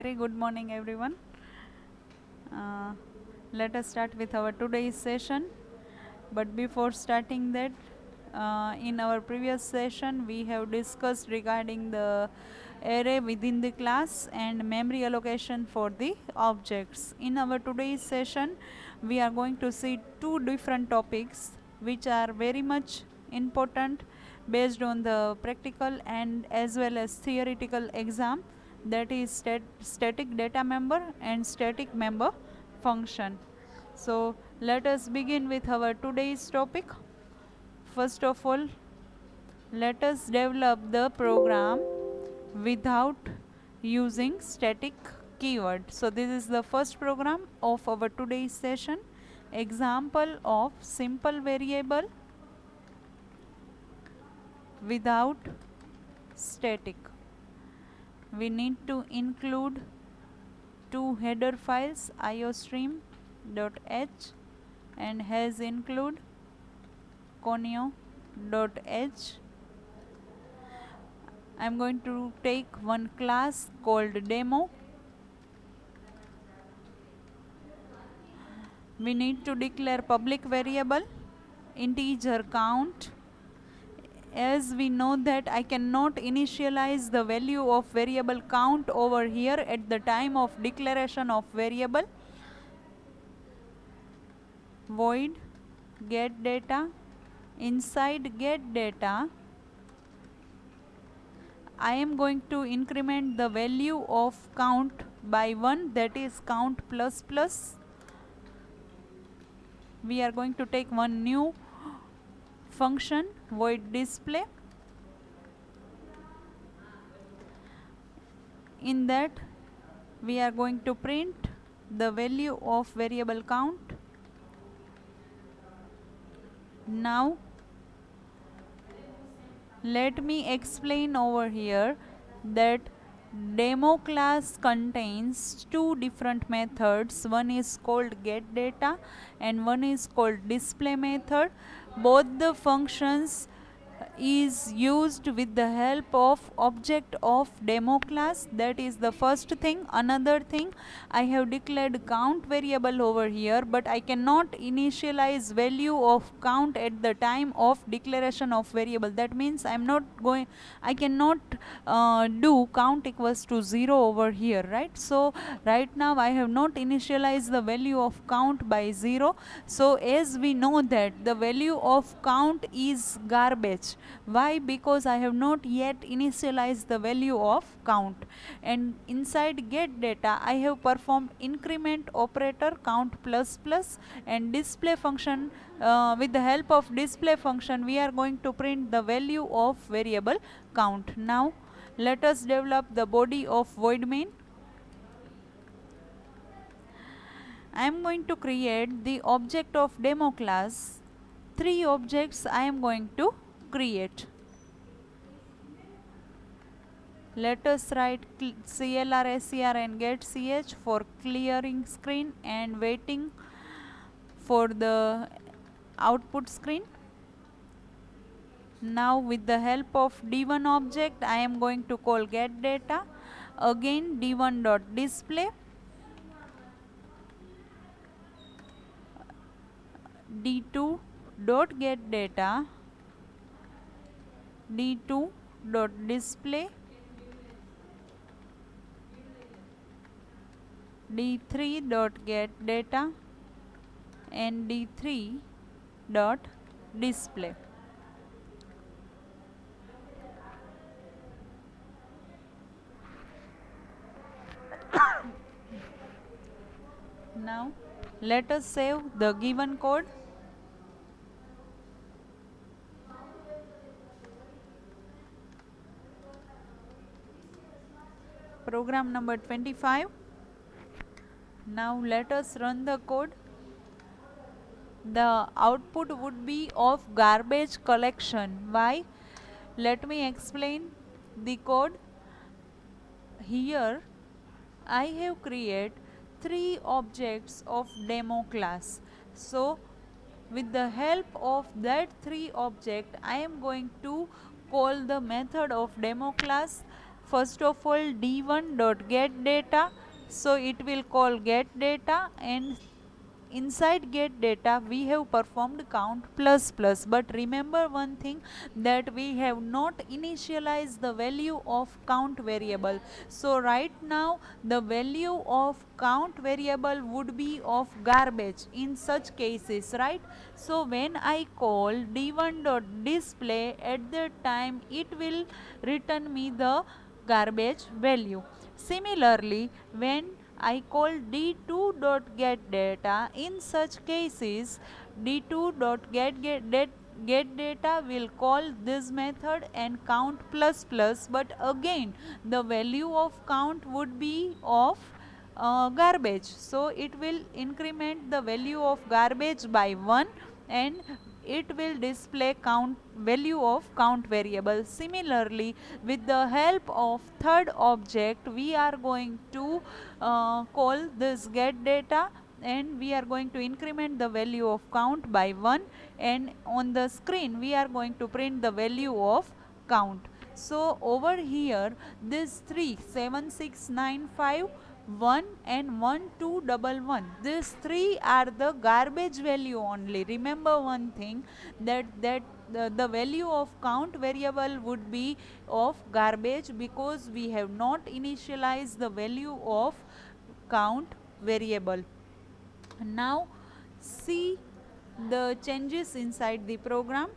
Very good morning, everyone. Uh, Let us start with our today's session. But before starting that, in our previous session, we have discussed regarding the array within the class and memory allocation for the objects. In our today's session, we are going to see two different topics which are very much important based on the practical and as well as theoretical exam, that is static data member and static member function. So let us begin with our today's topic. First of all, let us develop the program without using static keyword. So this is the first program of our today's session. Example of simple variable without static. We need to include two header files, iostream.h and has include conio.h. I am going to take one class called demo. We need to declare public variable integer count. As we know that I cannot initialize the value of variable count over here at the time of declaration of variable. Void get data. Inside get data, I am going to increment the value of count by 1, that is count plus plus. We are going to take one new function, void display. In that we are going to print the value of variable count. Now let me explain over here that demo class contains two different methods. One is called getData and one is called display method. Both the functions is used with the help of object of demo class. That is the first thing. Another thing, I have declared count variable over here, but I cannot initialize value of count at the time of declaration of variable. That means I cannot do count equals to 0 over here, right? So right now I have not initialized the value of count by 0. So as we know that the value of count is garbage. Why? Because I have not yet initialized the value of count. And inside get data I have performed increment operator count plus plus, and display function, with the help of display function we are going to print the value of variable count. Now let us develop the body of void main. I am going to create the object of demo class. Three objects I am going to create. Let us write clr ser and get ch for clearing screen and waiting for the output screen. Now with the help of d1 object I am going to call get data. Again d1.display, d2.getData, d2.display, d3.getData and d3.display. Now let us save the given code. Program number 25. Now let us run the code. The output would be of garbage collection. Why? Let me explain the code. Here I have created three objects of demo class. So with the help of that three object I am going to call the method of demo class. first of all d1 dot get data, so it will call get data, and inside get data we have performed count plus plus. But remember one thing, that we have not initialized the value of count variable. So right now the value of count variable would be of garbage in such cases, right? So when I call d1 dot display, at that time it will return me the garbage value. Similarly, when I call d2.getData, in such cases d2.getData will call this method and count plus plus, but again the value of count would be of garbage, so it will increment the value of garbage by 1 and it will display count value of count variable. Similarly, with the help of third object we are going to call this get data, and we are going to increment the value of count by 1, and on the screen we are going to print the value of count. So over here this 3 7 6 9 5 1 and 1 2 1 these three are the garbage value only. Remember one thing, that the value of count variable would be of garbage, because we have not initialized the value of count variable. Now see the changes inside the program.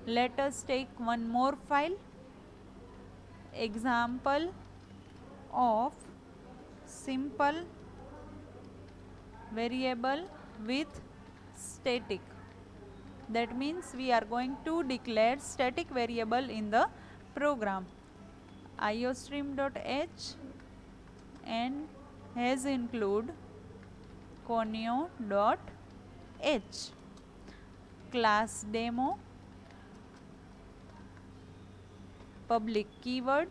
Let us take one more file, example of simple variable with static. That means we are going to declare static variable in the program. iostream.h and has include conio.h, class demo, public keyword,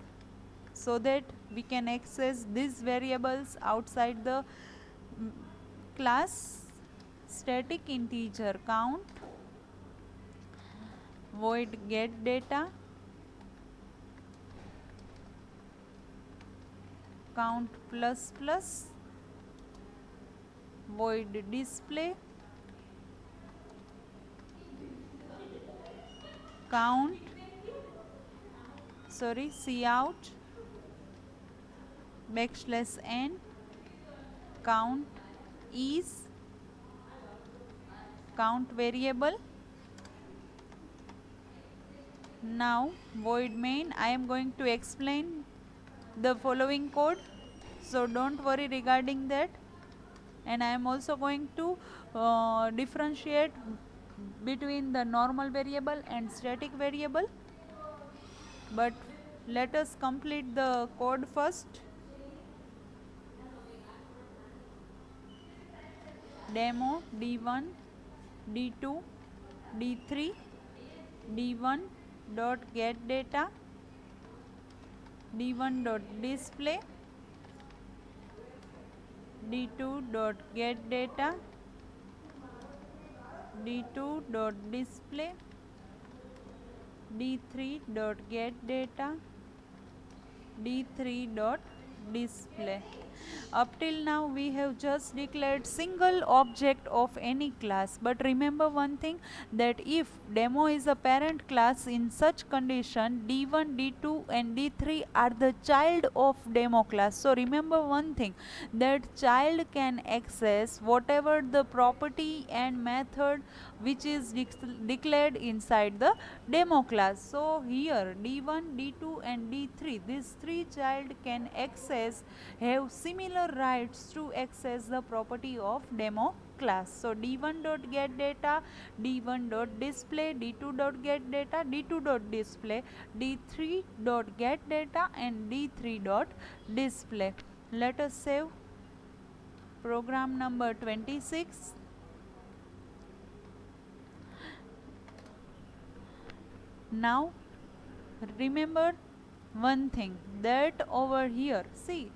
so that we can access these variables outside the class. Static integer count, void get data, count plus plus, void display, count cout \n count is count variable. Now void main, I am going to explain the following code, so don't worry regarding that, and I am also going to differentiate between the normal variable and static variable. But let us complete the code first. Demo d1 d2 d3 d1 dot get data, d1 dot display, d2 dot get data, d2 dot display, d3 dot get data, d3 dot display. Up till now we have just declared single object of any class, but remember one thing, that if demo is a parent class, in such condition d1 d2 and d3 are the child of demo class. So remember one thing, that child can access whatever the property and method which is declared inside the demo class. So here d1 d2 and d3, these three child can access, have similar rights to access the property of demo class. So d1 dot get data, d1 dot display, d2 dot get data, d2 dot display, d3 dot get data and d3 dot display. Let us save program number 26. Now remember one thing, that over here, see,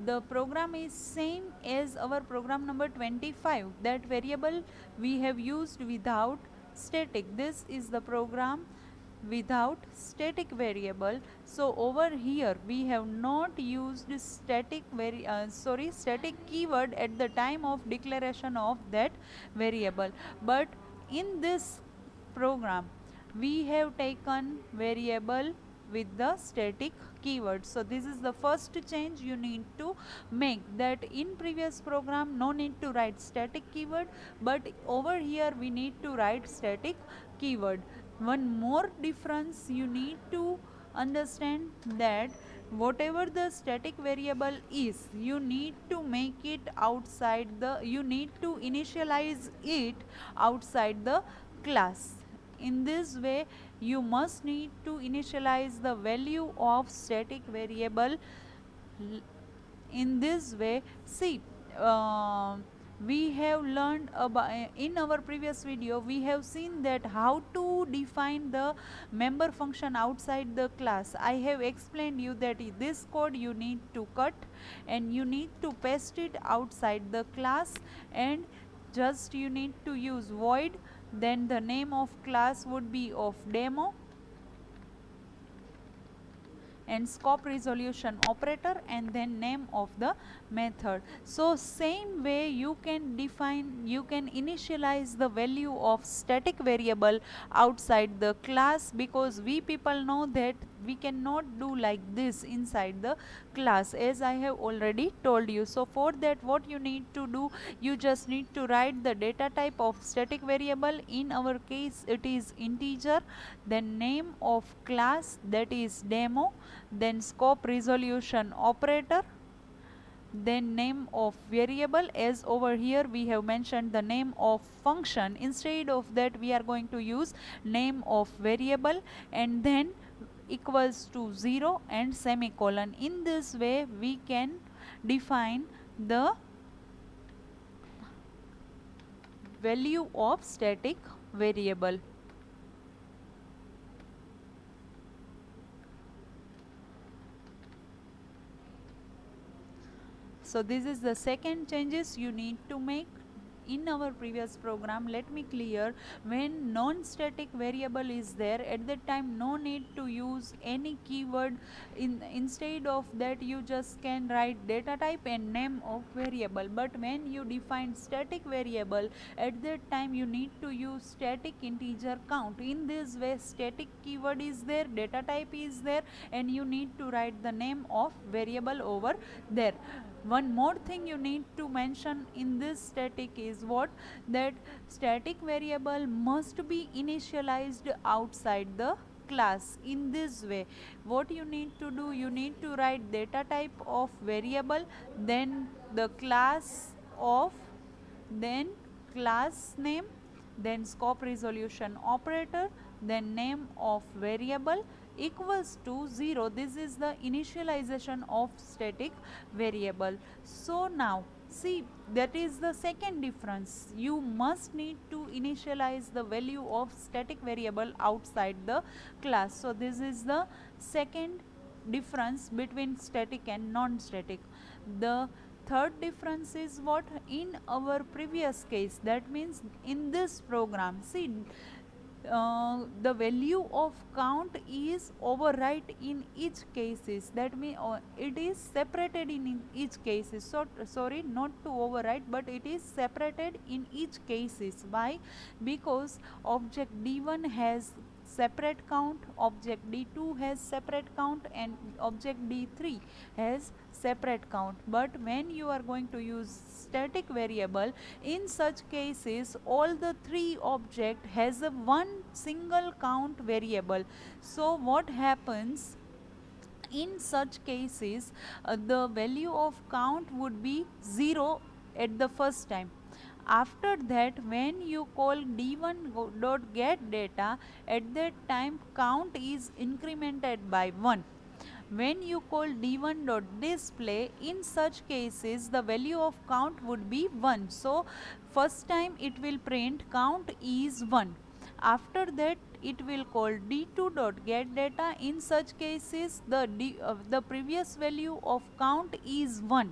the program is same as our program number 25, that variable we have used without static. This is the program without static variable. So over here we have not used static keyword at the time of declaration of that variable, but in this program we have taken variable with the static keyword. So this is the first change you need to make, that in previous program no need to write static keyword, but over here we need to write static keyword. One more difference you need to understand, that whatever the static variable is, you need to make it outside the, you need to initialize it outside the class. In this way you must need to initialize the value of static variable. In this way, see, uh, we have learned about, in our previous video we have seen that how to define the member function outside the class. I have explained you that this code you need to cut and you need to paste it outside the class, and just you need to use void, then the name of class would be of demo, and scope resolution operator, and then name of the method. So same way you can define, you can initialize the value of static variable outside the class, because we people know that we cannot do like this inside the class, as I have already told you. So for that what you need to do, you just need to write the data type of static variable. In our case it is integer, then name of class, that is demo, then scope resolution operator, then name of variable, as over here we have mentioned the name of function, instead of that we are going to use name of variable, and then equals to 0 and semicolon. In this way we can define the value of static variable. So this is the second changes you need to make. In our previous program, let me clear, when non-static variable is there, at that time no need to use any keyword. Instead of that you just can write data type and name of variable. But when you define static variable, at that time you need to use static integer count. In this way static keyword is there, data type is there, and you need to write the name of variable over there. One more thing you need to mention in this static is what, that static variable must be initialized outside the class. In this way what you need to do, you need to write data type of variable, then the class of, then class name, then scope resolution operator, then name of variable equals to 0. This is the initialization of static variable. So now see, that is the second difference, you must need to initialize the value of static variable outside the class. So this is the second difference between static and non-static. The third difference is what, in our previous case, that means in this program, see, the value of count is overwrite in each cases, that means it is separated in each cases. So sorry, not to overwrite, but it is separated in each cases. Why? Because object d1 has separate count, object d2 has separate count, and object d3 has separate count. But when you are going to use static variable, in such cases all the three object has a one single count variable. So what happens in such cases, the value of count would be 0 at the first time. After that when you call d1 dot get data, at that time count is incremented by 1. When you call d1 dot display, in such cases the value of count would be 1. So first time it will print count is 1. After that it will call d2 dot get data. In such cases the previous value of count is 1.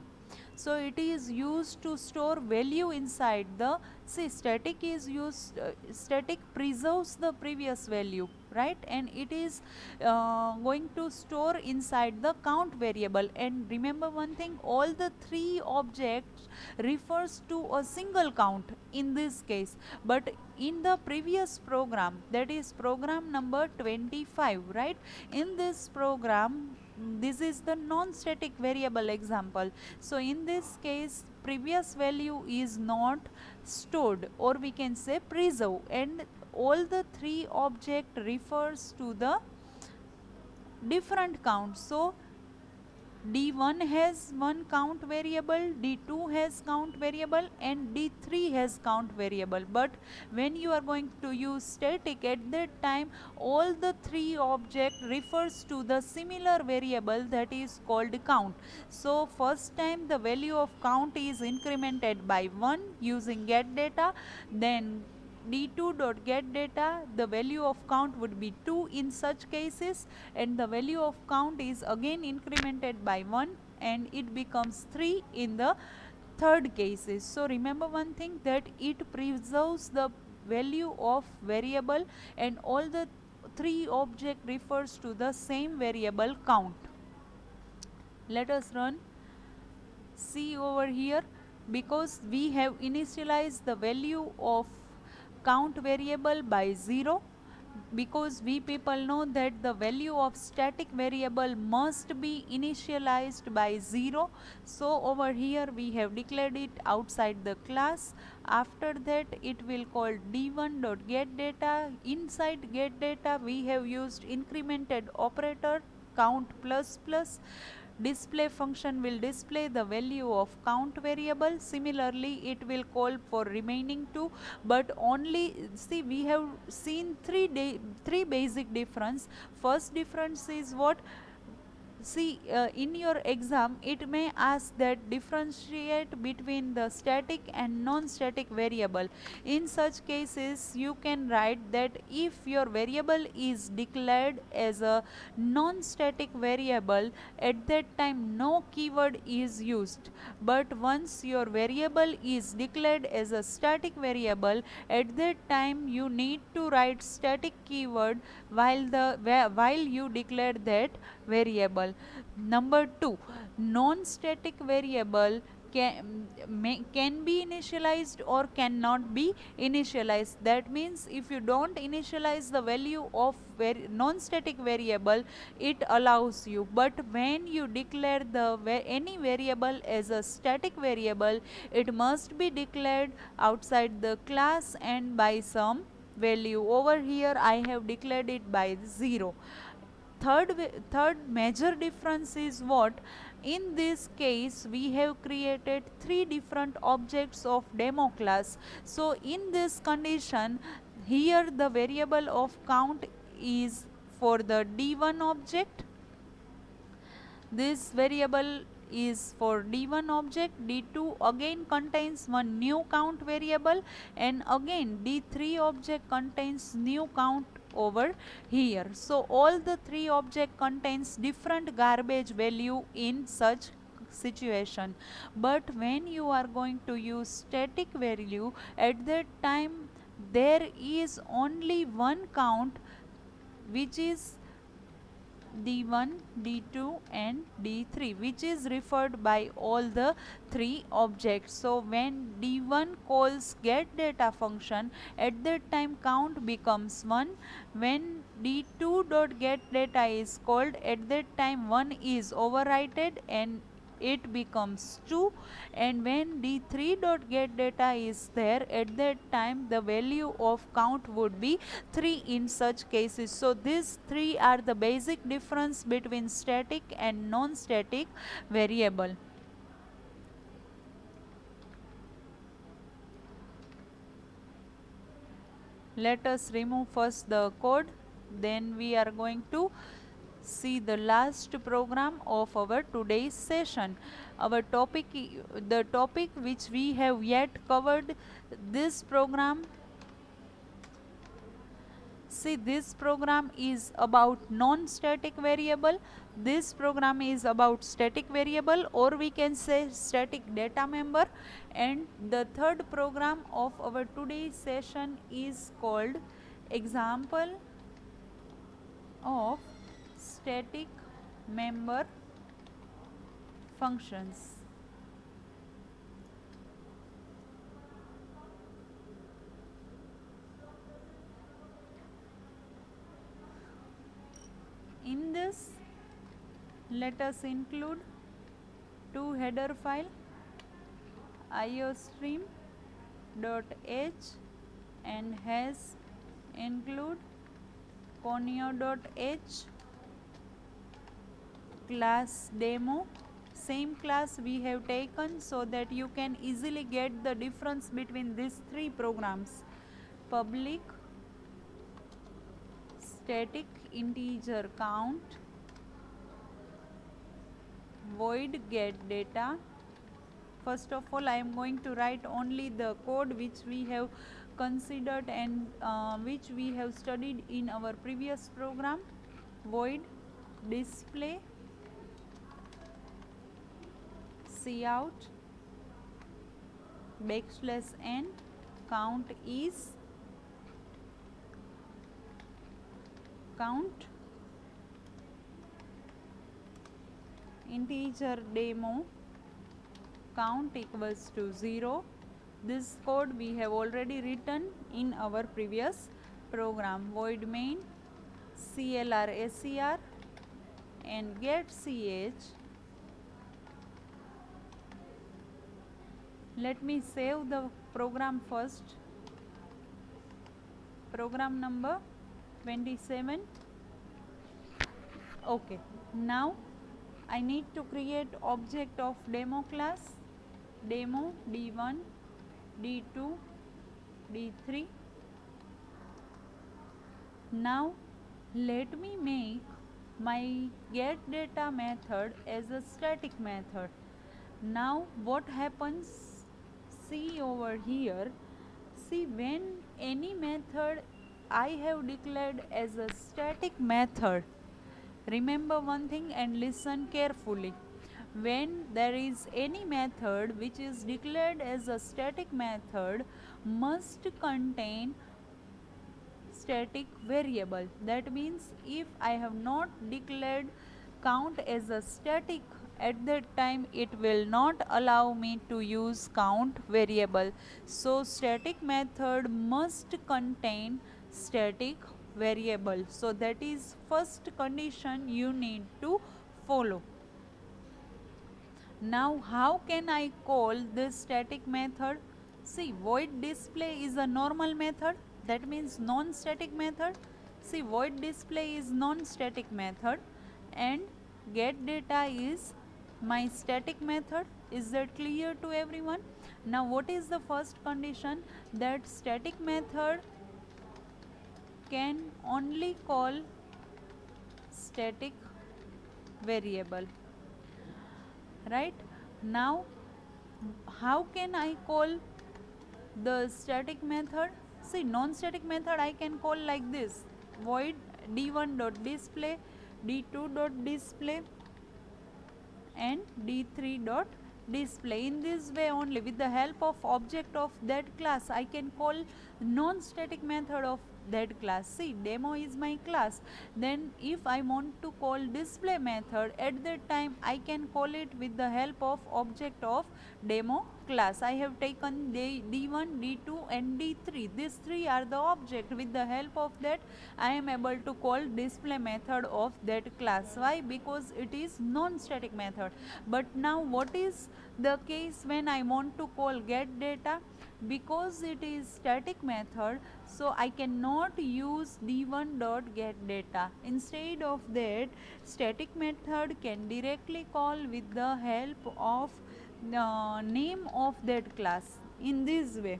So it is used to store value inside the, see, static is used, static preserves the previous value. right? And it is going to store inside the count variable. And remember one thing, all the three objects refers to a single count in this case. But in the previous program, that is program number 25, right, in this program, this is the non-static variable example. So in this case, previous value is not stored, or we can say preserved, and all the three object refers to the different count. So D1 has one count variable, D2 has count variable, and D3 has count variable. But when you are going to use static, at that time all the three object refers to the similar variable that is called count. So first time the value of count is incremented by 1 using get data, then d2.getData, the value of count would be 2 in such cases, and the value of count is again incremented by 1 and it becomes 3 in the third cases. So remember one thing, that it preserves the value of variable and all the three object refers to the same variable count. Let us run. See over here, because we have initialized the value of count variable by 0, because we people know that the value of static variable must be initialized by 0. So over here we have declared it outside the class. After that it will call d1.getData. Inside getData we have used incremented operator count plus plus. Display function will display the value of count variable. Similarly it will call for remaining 2, but only, see, we have seen three basic difference. First difference is what? See, in your exam it may ask that differentiate between the static and non-static variable. In such cases you can write that if your variable is declared as a non-static variable, at that time no keyword is used. But once your variable is declared as a static variable, at that time you need to write static keyword while you declare that variable. Number 2, non-static variable can be initialized or cannot be initialized. That means if you don't initialize the value of non-static variable, it allows you. But when you declare any variable as a static variable, it must be declared outside the class and by some value. Over here I have declared it by 0. Third major difference is what? In this case we have created three different objects of demo class. So in this condition, here the variable of count is for the d1 object. This variable is for d1 object. D2 again contains one new count variable, and again d3 object contains new count over here. So all the three object contains different garbage value in such situation. But when you are going to use static value, at that time there is only one count, which is D1, D2 and D3, which is referred by all the three objects. So when D1 calls getData function, at that time count becomes 1. When D2.getData is called, at that time 1 is overwritten and it becomes 2, and when d3.getData is there, at that time the value of count would be 3 in such cases. So these three are the basic difference between static and non-static variable. Let us remove first the code, then we are going to see the last program of our today's session. Our topic, the topic which we have yet covered, this program, see, this program is about non-static variable. This program is about static variable, or we can say static data member. And the third program of our today's session is called example of static member functions. In this, let us include two header file, iostream.h and has include conio.h, class demo, same class we have taken, so that you can easily get the difference between these three programs. Public static integer count, void get data. First of all, I am going to write only the code which we have considered and which we have studied in our previous program. Void display cout \n count is count integer demo count equals to 0. This code we have already written in our previous program. Void main clr ser and get ch. Let me save the program first. Program number 27. Okay, now I need to create object of demo class, demo d1, d2, d3. Now let me make my get data method as a static method. Now what happens, see over here, see when any method I have declared as a static method, remember one thing and listen carefully. When there is any method which is declared as a static method, must contain static variable. That means if I have not declared count as a static, at that time it will not allow me to use count variable. So static method must contain static variable. So that is first condition you need to follow. Now how can I call this static method? See, void display is a normal method, that means non-static method. See, void display is non-static method and get data is my static method. Is that clear to everyone? Now what is the first condition? That static method can only call static variable. Right? Now how can I call the static method? See, non-static method I can call like this: void d1.display, d2.display and d3.display. In this way only, with the help of object of that class, I can call non-static method of that class. See, demo is my class. Then if I want to call display method, at that time I can call it with the help of object of demo class. I have taken d1, d2 and d3. These three are the object. With the help of that, I am able to call display method of that class. Why? Because it is non-static method. But now what is the case when I want to call get data? Because it is static method, so I cannot use d1 dot get data. Instead of that, static method can directly call with the help of the name of that class. In this way,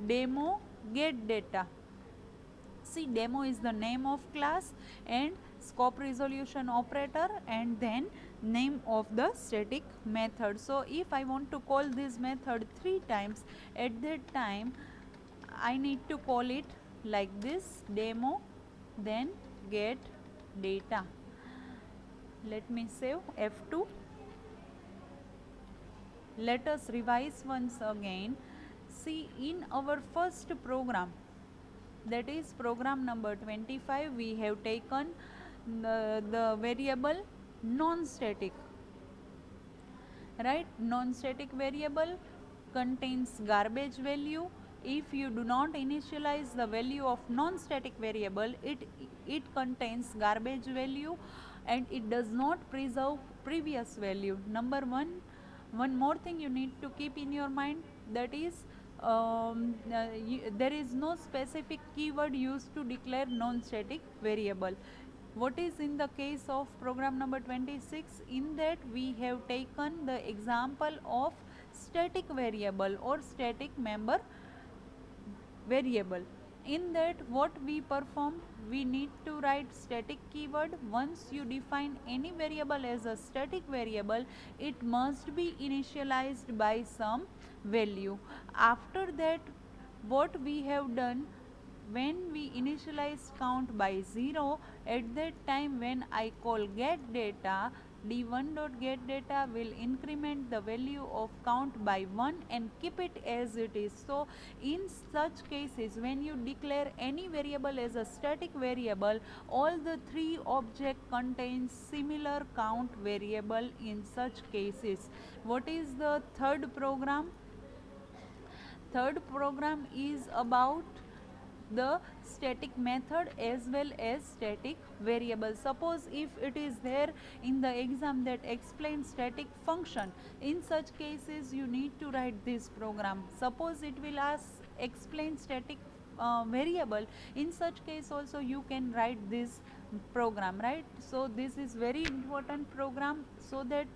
demo get data. See, demo is the name of class and scope resolution operator and then name of the static method. So if I want to call this method 3 times, at that time I need to call it like this: demo, then get data. Let me save F2. Let us revise once again. See, in our first program, that is program number 25, we have taken the variable non-static, right? Non-static variable contains garbage value. If you do not initialize the value of non-static variable, it contains garbage value and it does not preserve previous value. Number one more thing you need to keep in your mind, that is there is no specific keyword used to declare non-static variable. What is in the case of program number 26? In that we have taken the example of static variable or static member variable. In that what we perform, we need to write static keyword. Once you define any variable as a static variable, it must be initialized by some value. After that, what we have done, when we initialize count by 0, at that time when I call get data, d1.getData will increment the value of count by 1 and keep it as it is. So in such cases, when you declare any variable as a static variable, all the three object contains similar count variable in such cases. What is the third program? Third program is about the static method as well as static variable. Suppose if it is there in the exam that explains static function, in such cases you need to write this program. Suppose it will ask explain static variable, in such case also you can write this program, right? So this is very important program, so that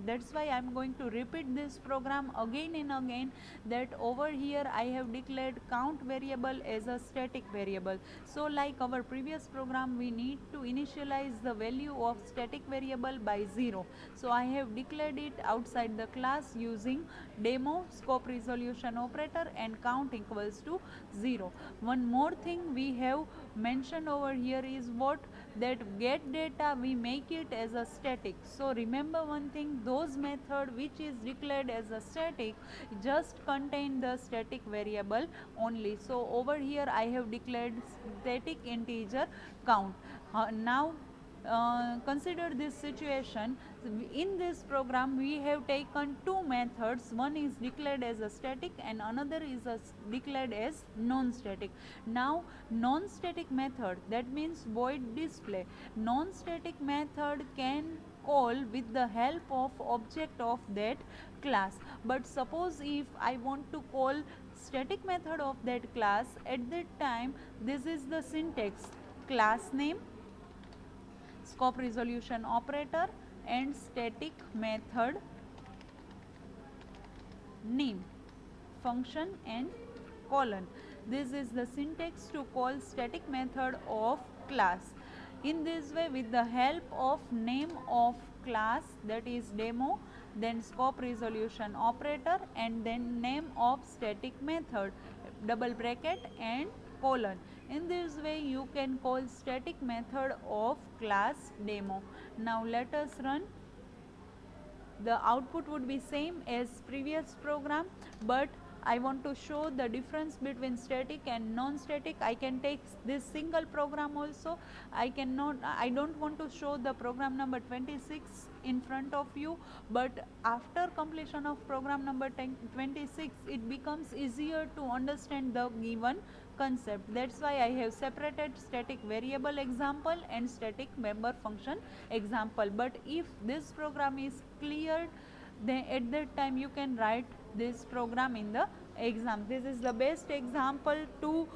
that's why I am going to repeat this program again and again, that over here I have declared count variable as a static variable. So like our previous program, we need to initialize the value of static variable by 0. So I have declared it outside the class using demo scope resolution operator and count equals to 0. One more thing we have mentioned over here is what, that get data we make it as a static. So remember one thing, those method which is declared as a static just contain the static variable only. So over here I have declared static integer count. Now consider this situation. In this program we have taken two methods, one is declared as a static and another is declared as non-static. Now non-static method, that means void display, non-static method can call with the help of object of that class. But suppose if I want to call static method of that class, at that time this is the syntax: class name, scope resolution operator and static method name, function and colon. This is the syntax to call static method of class. In this way, with the help of name of class, that is demo, then scope resolution operator and then name of static method, double bracket and colon. In this way you can call static method of class demo. Now let us run. The output would be same as previous program, but I want to show the difference between static and non-static. I can take this single program also. I don't want to show the program number 26 in front of you, but after completion of program number 26, it becomes easier to understand the given concept. That's why I have separated static variable example and static member function example. But if this program is cleared, then at that time you can write this program in the exam. This is the best example to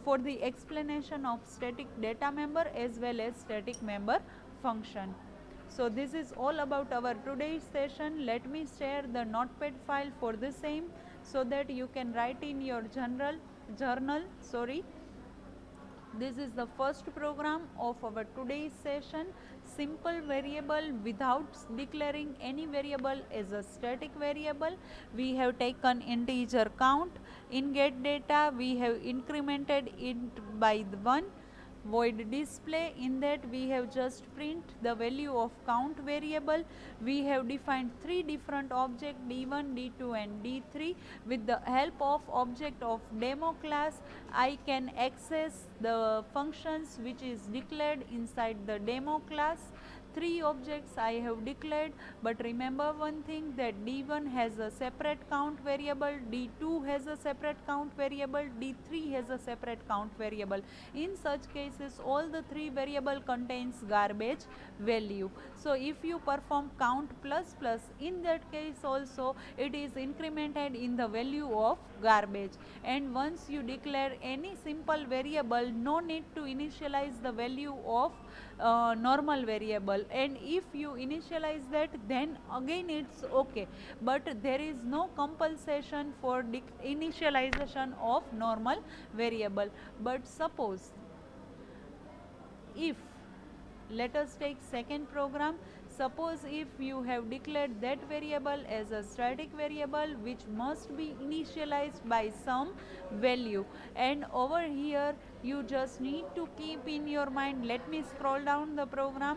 for the explanation of static data member as well as static member function. So this is all about our today's session. Let me share the notepad file for the same, so that you can write in your journal. This is the first program of our today's session. Simple variable without declaring any variable as a static variable. We have taken integer count. In get data we have incremented it by 1. void display. In that we have just print the value of count variable. We have defined three different objects, d1, d2 and d3. With the help of object of demo class, I can access the functions which is declared inside the demo class. Three objects I have declared, but remember one thing, that d1 has a separate count variable, d2 has a separate count variable, d3 has a separate count variable. In such cases all the three variable contains garbage value. So if you perform count plus plus, in that case also it is incremented in the value of garbage. And once you declare any simple variable, no need to initialize the value of normal variable, and if you initialize that then again it's okay, but there is no compulsion for initialization of normal variable. But suppose if, let us take second program, suppose if you have declared that variable as a static variable which must be initialized by some value, and over here you just need to keep in your mind, let me scroll down the program.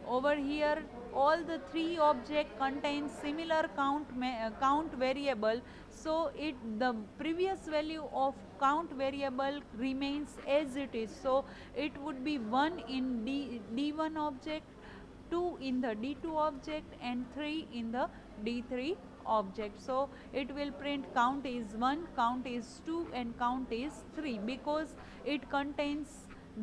Over here all the three object contain similar count variable, so the previous value of count variable remains as it is. So it would be 1 in d1 object, 2 in the d2 object and 3 in the d3 object. So it will print count is 1, count is 2 and count is 3, because it contains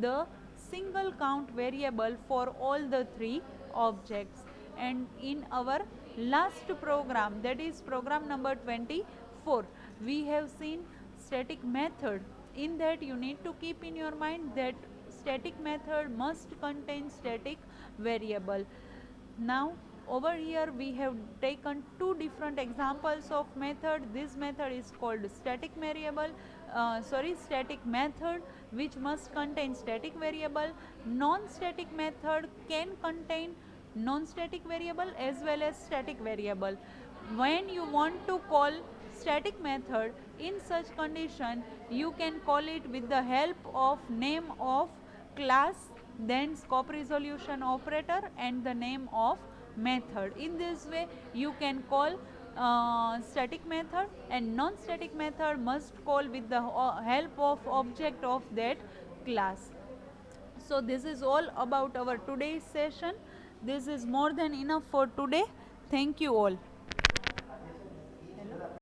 the single count variable for all the three objects. And in our last program, that is program number 24, we have seen static method. In that you need to keep in your mind that static method must contain static variable. Now over here we have taken two different examples of method. This method is called static variable, static method, which must contain static variable. Non-static method can contain non-static variable as well as static variable. When you want to call static method, in such condition you can call it with the help of name of class, then scope resolution operator and the name of method. In this way you can call static method, and non-static method must call with the help of object of that class. So this is all about our today's session. This is more than enough for today. Thank you all.